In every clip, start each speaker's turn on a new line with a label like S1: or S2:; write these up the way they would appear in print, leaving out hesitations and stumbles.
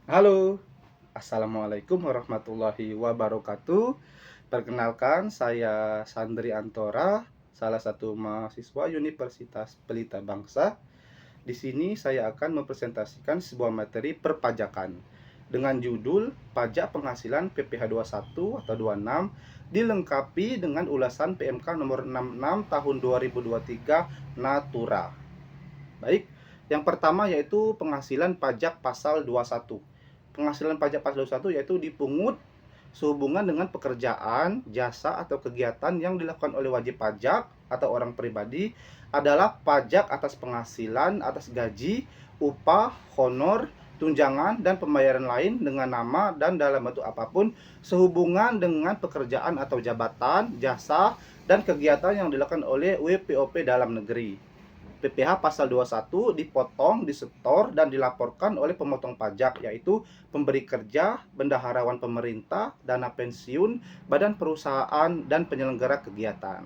S1: Halo, Assalamualaikum warahmatullahi wabarakatuh. Perkenalkan, saya Sandri Antora, salah satu mahasiswa Universitas Pelita Bangsa. Di sini saya akan mempresentasikan sebuah materi perpajakan dengan judul Pajak Penghasilan PPh 21 atau 26 dilengkapi dengan ulasan PMK nomor 66 tahun 2023 Natura. Baik, yang pertama yaitu penghasilan pajak pasal 21. Penghasilan pajak pasal 21 yaitu dipungut sehubungan dengan pekerjaan, jasa atau kegiatan yang dilakukan oleh wajib pajak atau orang pribadi adalah pajak atas penghasilan, atas gaji, upah, honor, tunjangan dan pembayaran lain dengan nama dan dalam bentuk apapun sehubungan dengan pekerjaan atau jabatan, jasa dan kegiatan yang dilakukan oleh WPOP dalam negeri. PPh pasal 21 dipotong, disetor, dan dilaporkan oleh pemotong pajak, yaitu pemberi kerja, bendaharawan pemerintah, dana pensiun, badan perusahaan, dan penyelenggara kegiatan.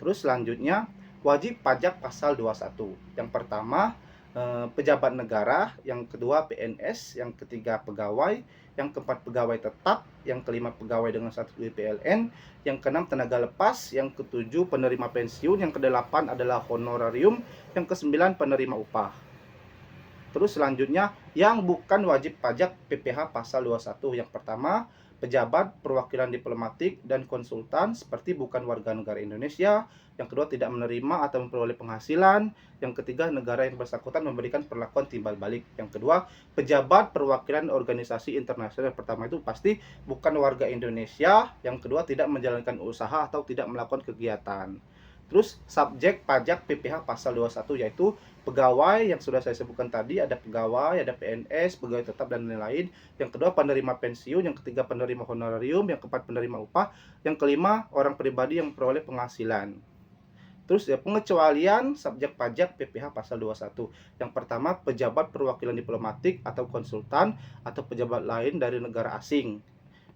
S1: Terus selanjutnya, wajib pajak pasal 21. Yang pertama, pejabat negara, yang kedua PNS, yang ketiga pegawai, yang keempat pegawai tetap, yang kelima pegawai dengan status WPLN, yang keenam tenaga lepas, yang ketujuh penerima pensiun, yang kedelapan adalah honorarium, yang kesembilan penerima upah. Terus selanjutnya yang bukan wajib pajak PPh pasal 21. Yang pertama, pejabat, perwakilan diplomatik dan konsultan seperti bukan warga negara Indonesia. Yang kedua, tidak menerima atau memperoleh penghasilan. Yang ketiga, negara yang bersangkutan memberikan perlakuan timbal balik. Yang kedua, pejabat perwakilan organisasi internasional. Pertama itu pasti bukan warga Indonesia. Yang kedua, tidak menjalankan usaha atau tidak melakukan kegiatan. Terus subjek pajak PPh pasal 21 yaitu pegawai yang sudah saya sebutkan tadi, ada pegawai, ada PNS, pegawai tetap dan lain-lain. Yang kedua penerima pensiun, yang ketiga penerima honorarium, yang keempat penerima upah, yang kelima orang pribadi yang memperoleh penghasilan. Terus ya pengecualian subjek pajak PPh pasal 21. Yang pertama pejabat perwakilan diplomatik atau konsultan atau pejabat lain dari negara asing.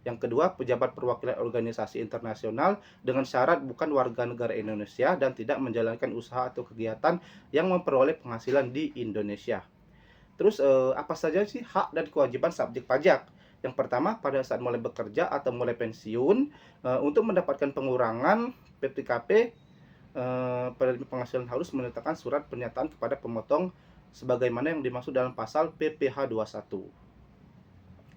S1: Yang kedua, pejabat perwakilan organisasi internasional dengan syarat bukan warga negara Indonesia dan tidak menjalankan usaha atau kegiatan yang memperoleh penghasilan di Indonesia. Terus apa saja sih hak dan kewajiban subjek pajak? Yang pertama, pada saat mulai bekerja atau mulai pensiun, untuk mendapatkan pengurangan PPKP, penerima penghasilan harus menetapkan surat pernyataan kepada pemotong sebagaimana yang dimaksud dalam pasal PPh 21.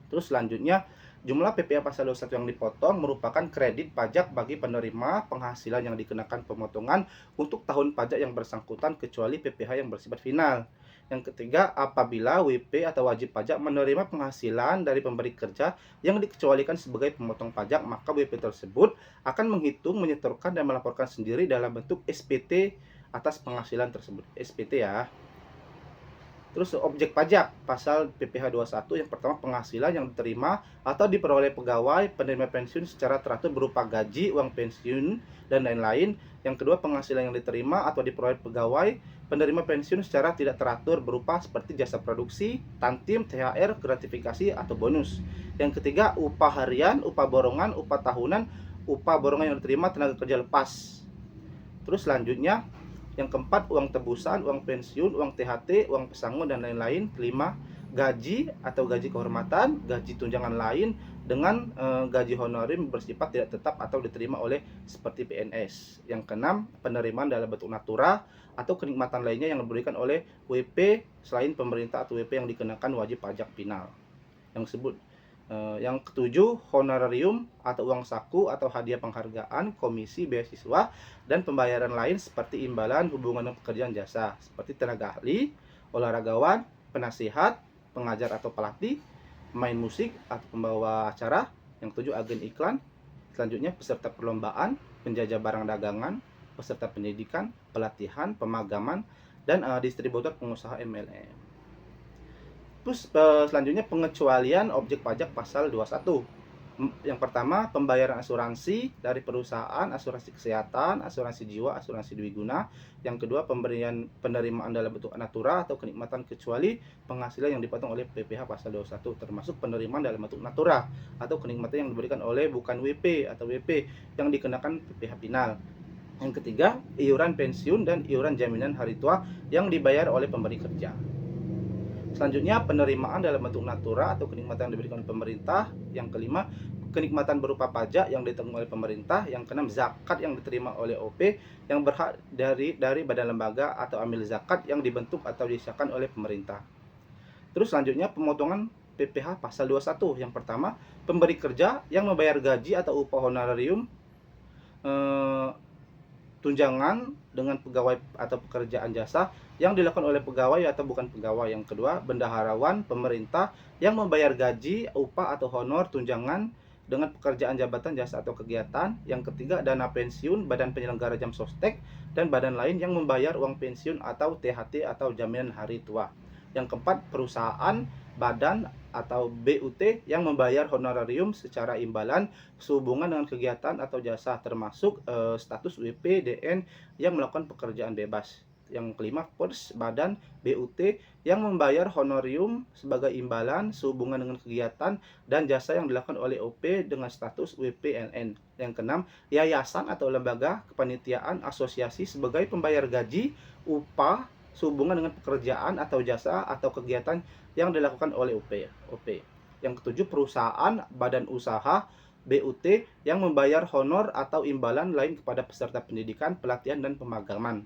S1: Terus selanjutnya, jumlah PPh pasal 21 yang dipotong merupakan kredit pajak bagi penerima penghasilan yang dikenakan pemotongan untuk tahun pajak yang bersangkutan kecuali PPh yang bersifat final. Yang ketiga, apabila WP atau wajib pajak menerima penghasilan dari pemberi kerja yang dikecualikan sebagai pemotong pajak, maka WP tersebut akan menghitung, menyetorkan, dan melaporkan sendiri dalam bentuk SPT atas penghasilan tersebut. SPT ya. Terus objek pajak pasal PPh 21 yang pertama penghasilan yang diterima atau diperoleh pegawai penerima pensiun secara teratur berupa gaji, uang pensiun dan lain-lain. Yang kedua penghasilan yang diterima atau diperoleh pegawai penerima pensiun secara tidak teratur berupa seperti jasa produksi, tantim, THR, gratifikasi atau bonus. Yang ketiga upah harian, upah borongan, upah tahunan, upah borongan yang diterima tenaga kerja lepas. Terus selanjutnya yang keempat, uang tebusan, uang pensiun, uang THT, uang pesangon, dan lain-lain. Kelima, gaji atau gaji kehormatan, gaji tunjangan lain dengan gaji honorer bersifat tidak tetap atau diterima oleh seperti PNS. Yang keenam, penerimaan dalam bentuk natura atau kenikmatan lainnya yang diberikan oleh WP selain pemerintah atau WP yang dikenakan wajib pajak final. Yang disebut yang ketujuh, honorarium atau uang saku atau hadiah penghargaan, komisi, beasiswa, dan pembayaran lain seperti imbalan hubungan dengan pekerjaan jasa, seperti tenaga ahli, olahragawan, penasihat, pengajar atau pelatih, pemain musik atau pembawa acara. Yang ketujuh, agen iklan. Selanjutnya, peserta perlombaan, penjajah barang dagangan, peserta pendidikan, pelatihan, pemagaman, dan distributor pengusaha MLM. Terus selanjutnya pengecualian objek pajak pasal 21. Yang pertama, pembayaran asuransi dari perusahaan, asuransi kesehatan, asuransi jiwa, asuransi dwiguna. Yang kedua, pemberian penerimaan dalam bentuk natura atau kenikmatan kecuali penghasilan yang dipotong oleh PPh pasal 21, termasuk penerimaan dalam bentuk natura atau kenikmatan yang diberikan oleh bukan WP atau WP yang dikenakan PPh final. Yang ketiga, iuran pensiun dan iuran jaminan hari tua yang dibayar oleh pemberi kerja. Selanjutnya, penerimaan dalam bentuk natura atau kenikmatan yang diberikan oleh pemerintah. Yang kelima, kenikmatan berupa pajak yang ditanggung oleh pemerintah. Yang keenam, zakat yang diterima oleh OP yang berhak dari badan lembaga atau amil zakat yang dibentuk atau disahkan oleh pemerintah. Terus selanjutnya, pemotongan PPh pasal 21. Yang pertama, pemberi kerja yang membayar gaji atau upah honorarium, tunjangan dengan pegawai atau pekerjaan jasa yang dilakukan oleh pegawai atau bukan pegawai. Yang kedua, bendaharawan pemerintah yang membayar gaji, upah atau honor tunjangan dengan pekerjaan jabatan jasa atau kegiatan. Yang ketiga, dana pensiun badan penyelenggara jam sostek dan badan lain yang membayar uang pensiun atau THT atau jaminan hari tua. Yang keempat, perusahaan, badan atau BUT yang membayar honorarium secara imbalan sehubungan dengan kegiatan atau jasa, termasuk status WP, DN yang melakukan pekerjaan bebas. Yang kelima, pers, badan, BUT yang membayar honorarium sebagai imbalan sehubungan dengan kegiatan dan jasa yang dilakukan oleh OP dengan status WPLN. Yang keenam, yayasan atau lembaga kepanitiaan asosiasi sebagai pembayar gaji, upah sehubungan dengan pekerjaan atau jasa atau kegiatan yang dilakukan oleh OP. Yang ketujuh, perusahaan, badan usaha, BUT yang membayar honor atau imbalan lain kepada peserta pendidikan, pelatihan, dan pemagangan.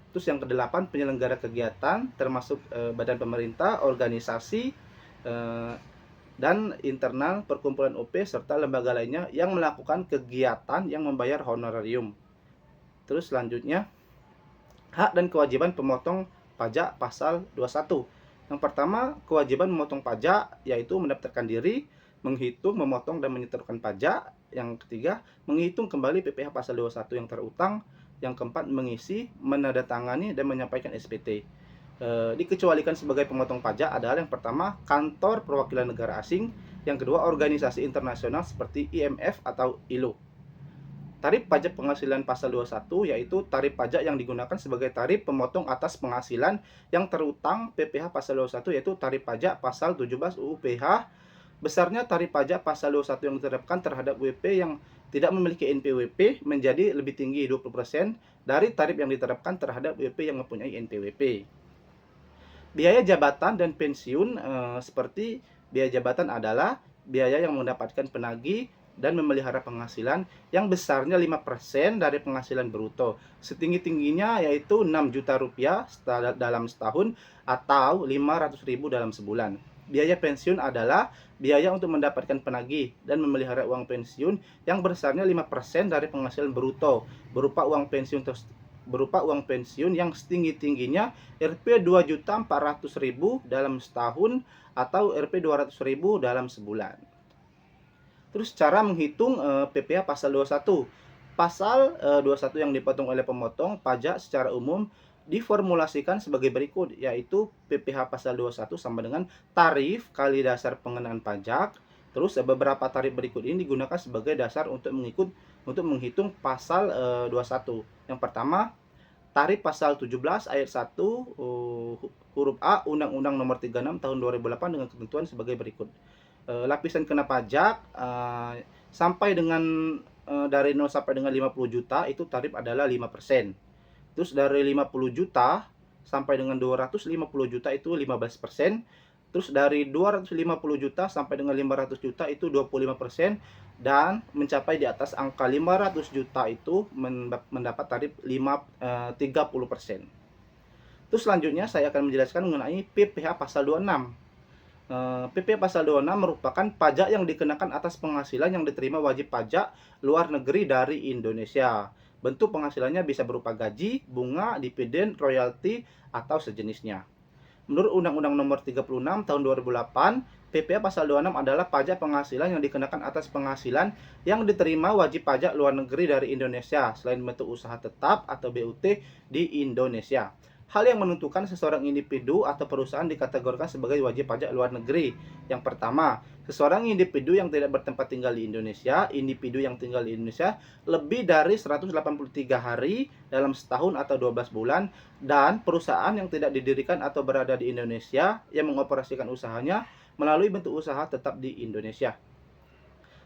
S1: Terus yang kedelapan, penyelenggara kegiatan termasuk badan pemerintah, organisasi, dan internal perkumpulan OP serta lembaga lainnya yang melakukan kegiatan yang membayar honorarium. Terus selanjutnya, hak dan kewajiban pemotong pajak pasal 21. Yang pertama, kewajiban memotong pajak yaitu mendaftarkan diri, menghitung, memotong, dan menyetorkan pajak. Yang ketiga, menghitung kembali PPh pasal 21 yang terutang. Yang keempat, mengisi, menandatangani, dan menyampaikan SPT. Dikecualikan sebagai pemotong pajak adalah yang pertama, kantor perwakilan negara asing. Yang kedua, organisasi internasional seperti IMF atau ILO. Tarif pajak penghasilan pasal 21 yaitu tarif pajak yang digunakan sebagai tarif pemotong atas penghasilan yang terutang PPh pasal 21 yaitu tarif pajak pasal 17 UU PH. Besarnya tarif pajak pasal 21 yang diterapkan terhadap WP yang tidak memiliki NPWP menjadi lebih tinggi 20% dari tarif yang diterapkan terhadap WP yang mempunyai NPWP. Biaya jabatan dan pensiun seperti biaya jabatan adalah biaya yang mendapatkan penagih dan memelihara penghasilan yang besarnya 5% dari penghasilan bruto. Setinggi-tingginya yaitu 6 juta rupiah dalam setahun atau 500.000 dalam sebulan. Biaya pensiun adalah biaya untuk mendapatkan penagih dan memelihara uang pensiun yang besarnya 5% dari penghasilan bruto berupa uang pensiun yang setinggi-tingginya Rp 2.400.000 dalam setahun atau Rp 200.000 dalam sebulan. Terus cara menghitung PPh pasal 21. Pasal 21 yang dipotong oleh pemotong pajak secara umum diformulasikan sebagai berikut, yaitu PPh pasal 21 sama dengan tarif kali dasar pengenaan pajak. Terus beberapa tarif berikut ini digunakan sebagai dasar untuk menghitung pasal 21. Yang pertama, tarif pasal 17 ayat 1 huruf A Undang-Undang Nomor 36 Tahun 2008 dengan ketentuan sebagai berikut. Lapisan kena pajak sampai dengan dari 0 sampai dengan 50 juta itu tarif adalah 5%. Terus dari 50 juta sampai dengan 250 juta itu 15%. Terus dari 250 juta sampai dengan 500 juta itu 25%. Dan mencapai di atas angka 500 juta itu mendapat tarif 30%. Terus selanjutnya saya akan menjelaskan mengenai PPh pasal 26. PP pasal 26 merupakan pajak yang dikenakan atas penghasilan yang diterima wajib pajak luar negeri dari Indonesia. Bentuk penghasilannya bisa berupa gaji, bunga, dividen, royalti, atau sejenisnya. Menurut Undang-Undang Nomor 36 Tahun 2008, PPh pasal 26 adalah pajak penghasilan yang dikenakan atas penghasilan yang diterima wajib pajak luar negeri dari Indonesia selain bentuk usaha tetap atau BUT di Indonesia. Hal yang menentukan seseorang individu atau perusahaan dikategorikan sebagai wajib pajak luar negeri. Yang pertama, seseorang individu yang tidak bertempat tinggal di Indonesia, individu yang tinggal di Indonesia lebih dari 183 hari dalam setahun atau 12 bulan, dan perusahaan yang tidak didirikan atau berada di Indonesia yang mengoperasikan usahanya melalui bentuk usaha tetap di Indonesia.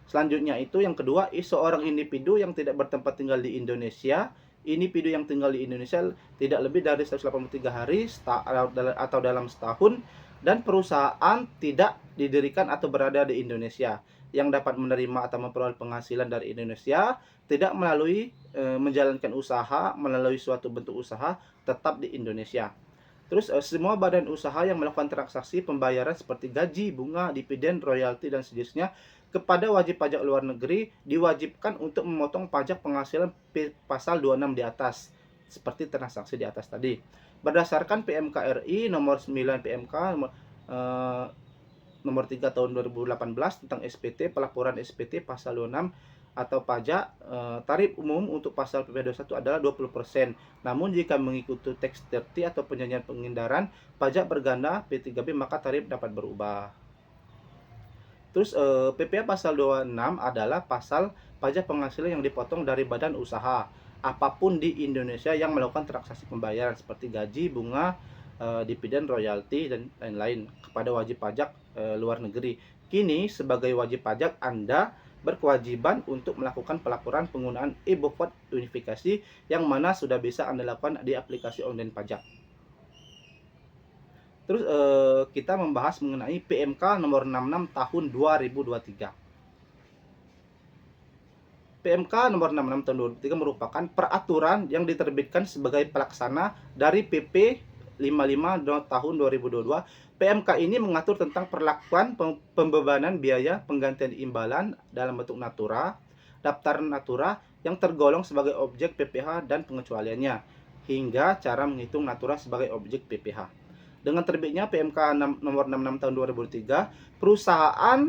S1: Selanjutnya itu yang kedua, seorang individu yang tidak bertempat tinggal di Indonesia, individu yang tinggal di Indonesia tidak lebih dari 183 hari atau dalam setahun, dan perusahaan tidak didirikan atau berada di Indonesia yang dapat menerima atau memperoleh penghasilan dari Indonesia tidak melalui menjalankan usaha melalui suatu bentuk usaha tetap di Indonesia. Terus semua badan usaha yang melakukan transaksi pembayaran seperti gaji, bunga, dividen, royalti dan sejenisnya kepada wajib pajak luar negeri diwajibkan untuk memotong pajak penghasilan pasal 26 di atas seperti transaksi di atas tadi. Berdasarkan PMK RI nomor 9 PMK eh, nomor 3 tahun 2018 tentang SPT, pelaporan SPT pasal 26 atau pajak, tarif umum untuk pasal PP 21 adalah 20%. Namun jika mengikuti tax 30 atau penjanjian pengindaran pajak berganda P3B maka tarif dapat berubah. Terus PPh pasal 26 adalah pasal pajak penghasilan yang dipotong dari badan usaha apapun di Indonesia yang melakukan transaksi pembayaran seperti gaji, bunga, dividen, royalti dan lain-lain kepada wajib pajak luar negeri. Kini sebagai wajib pajak Anda berkewajiban untuk melakukan pelaporan penggunaan e-Bopot unifikasi yang mana sudah bisa Anda lakukan di aplikasi online pajak. Terus kita membahas mengenai PMK nomor 66 tahun 2023. PMK nomor 66 tahun 2023 merupakan peraturan yang diterbitkan sebagai pelaksana dari PP 55 tahun 2022. PMK ini mengatur tentang perlakuan pembebanan biaya penggantian imbalan dalam bentuk natura, daftar natura yang tergolong sebagai objek PPh dan pengecualiannya, hingga cara menghitung natura sebagai objek PPh. Dengan terbitnya PMK nomor 66 tahun 2003, perusahaan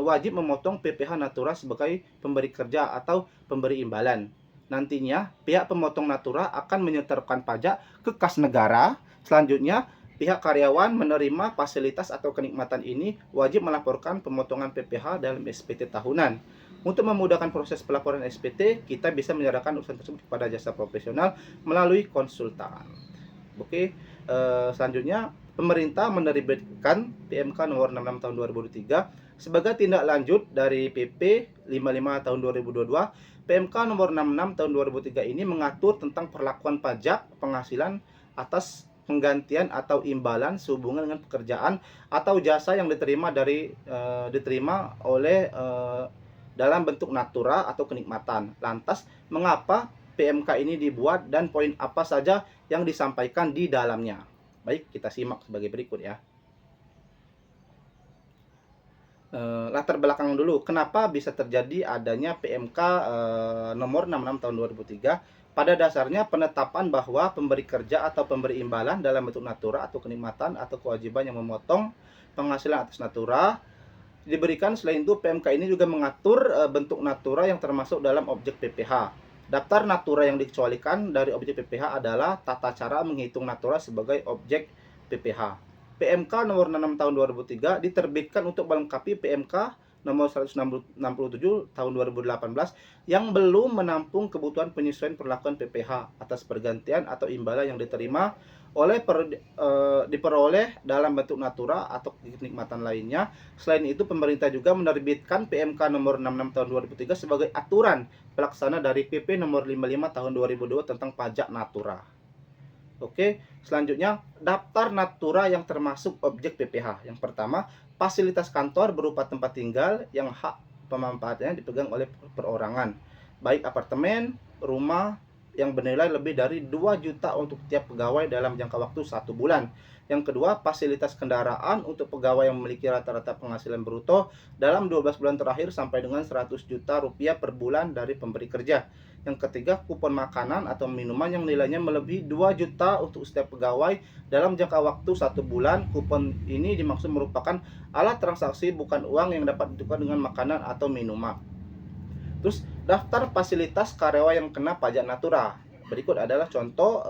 S1: wajib memotong PPh natura sebagai pemberi kerja atau pemberi imbalan. Nantinya, pihak pemotong natura akan menyetorkan pajak ke kas negara. Selanjutnya, pihak karyawan menerima fasilitas atau kenikmatan ini wajib melaporkan pemotongan PPh dalam SPT tahunan. Untuk memudahkan proses pelaporan SPT, kita bisa menyerahkan urusan tersebut kepada jasa profesional melalui konsultan. Oke, selanjutnya pemerintah menerbitkan PMK nomor 66 tahun 2003 sebagai tindak lanjut dari PP 55 tahun 2022. PMK nomor 66 tahun 2003 ini mengatur tentang perlakuan pajak penghasilan atas penggantian atau imbalan sehubungan dengan pekerjaan atau jasa yang diterima oleh dalam bentuk natura atau kenikmatan. Lantas, mengapa PMK ini dibuat dan poin apa saja yang disampaikan di dalamnya? Baik, kita simak sebagai berikut ya. Latar belakang dulu, kenapa bisa terjadi adanya PMK nomor 66 tahun 2003? Pada dasarnya penetapan bahwa pemberi kerja atau pemberi imbalan dalam bentuk natura atau kenikmatan atau kewajiban yang memotong penghasilan atas natura diberikan. Selain itu PMK ini juga mengatur bentuk natura yang termasuk dalam objek PPh. Daftar natura yang dikecualikan dari objek PPh adalah tata cara menghitung natura sebagai objek PPh. PMK nomor 6 tahun 2003 diterbitkan untuk melengkapi PMK nomor 167 tahun 2018 yang belum menampung kebutuhan penyesuaian perlakuan PPh atas pergantian atau imbalan yang diterima diperoleh dalam bentuk natura atau kenikmatan lainnya. Selain itu, pemerintah juga menerbitkan PMK nomor 66 tahun 2003 sebagai aturan pelaksana dari PP nomor 55 tahun 2002 tentang pajak natura. Oke, selanjutnya daftar natura yang termasuk objek PPh. Yang pertama, fasilitas kantor berupa tempat tinggal yang hak pemanfaatannya dipegang oleh perorangan, baik apartemen, rumah yang bernilai lebih dari 2 juta untuk tiap pegawai dalam jangka waktu 1 bulan. Yang kedua, fasilitas kendaraan untuk pegawai yang memiliki rata-rata penghasilan bruto dalam 12 bulan terakhir sampai dengan 100 juta rupiah per bulan dari pemberi kerja. Yang ketiga, kupon makanan atau minuman yang nilainya melebihi 2 juta untuk setiap pegawai dalam jangka waktu 1 bulan. Kupon ini dimaksud merupakan alat transaksi bukan uang yang dapat ditukar dengan makanan atau minuman. Terus, daftar fasilitas karyawan yang kena pajak natura. Berikut adalah contoh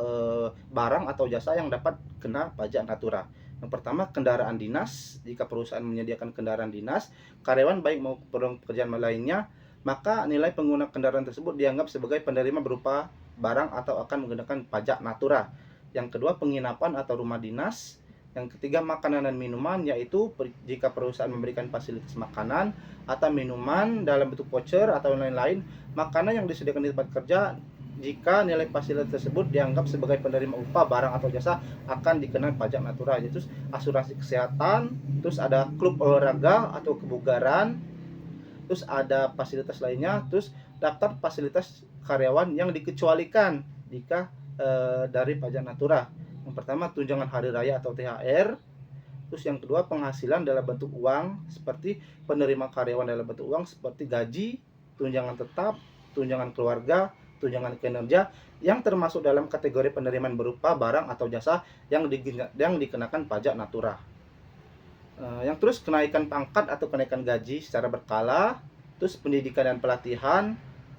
S1: barang atau jasa yang dapat kena pajak natura. Yang pertama, kendaraan dinas. Jika perusahaan menyediakan kendaraan dinas, karyawan baik maupun pekerjaan lainnya, maka nilai pengguna kendaraan tersebut dianggap sebagai penerima berupa barang atau akan menggunakan pajak natura. Yang kedua, penginapan atau rumah dinas. Yang ketiga, makanan dan minuman, yaitu jika perusahaan memberikan fasilitas makanan atau minuman dalam bentuk voucher atau lain-lain, makanan yang disediakan di tempat kerja jika nilai fasilitas tersebut dianggap sebagai penerima upah barang atau jasa akan dikenakan pajak natura. Terus asuransi kesehatan, terus ada klub olahraga atau kebugaran, terus ada fasilitas lainnya, terus daftar fasilitas karyawan yang dikecualikan jika dari pajak natura. Yang pertama tunjangan hari raya atau THR. Terus yang kedua penghasilan dalam bentuk uang seperti penerima karyawan dalam bentuk uang seperti gaji, tunjangan tetap, tunjangan keluarga, tunjangan kinerja yang termasuk dalam kategori penerimaan berupa barang atau jasa yang dikenakan pajak natura. Yang terus kenaikan pangkat atau kenaikan gaji secara berkala, terus pendidikan dan pelatihan,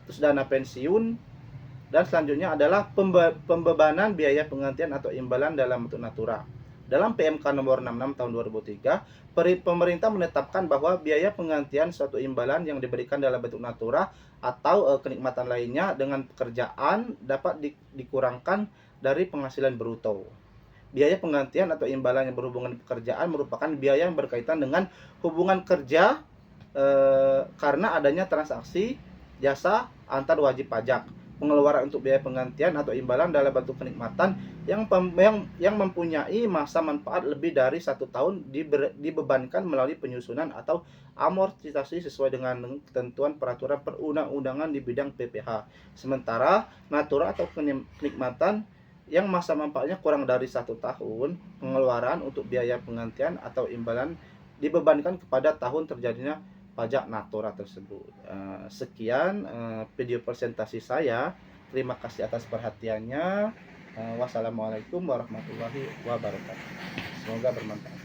S1: terus dana pensiun, dan selanjutnya adalah pembebanan biaya penggantian atau imbalan dalam bentuk natura. Dalam PMK nomor 66 tahun 2003, pemerintah menetapkan bahwa biaya penggantian suatu imbalan yang diberikan dalam bentuk natura atau kenikmatan lainnya dengan pekerjaan dapat dikurangkan dari penghasilan bruto. Biaya penggantian atau imbalan yang berhubungan pekerjaan merupakan biaya yang berkaitan dengan hubungan kerja karena adanya transaksi jasa antar wajib pajak. Pengeluaran untuk biaya penggantian atau imbalan dalam bentuk kenikmatan yang mempunyai masa manfaat lebih dari 1 tahun dibebankan melalui penyusunan atau amortisasi sesuai dengan ketentuan peraturan perundang-undangan di bidang PPh. Sementara natura atau kenikmatan yang masa manfaatnya kurang dari 1 tahun, pengeluaran untuk biaya penggantian atau imbalan dibebankan kepada tahun terjadinya pajak natura tersebut. Sekian video presentasi saya. Terima kasih atas perhatiannya. Wassalamualaikum warahmatullahi wabarakatuh. Semoga bermanfaat.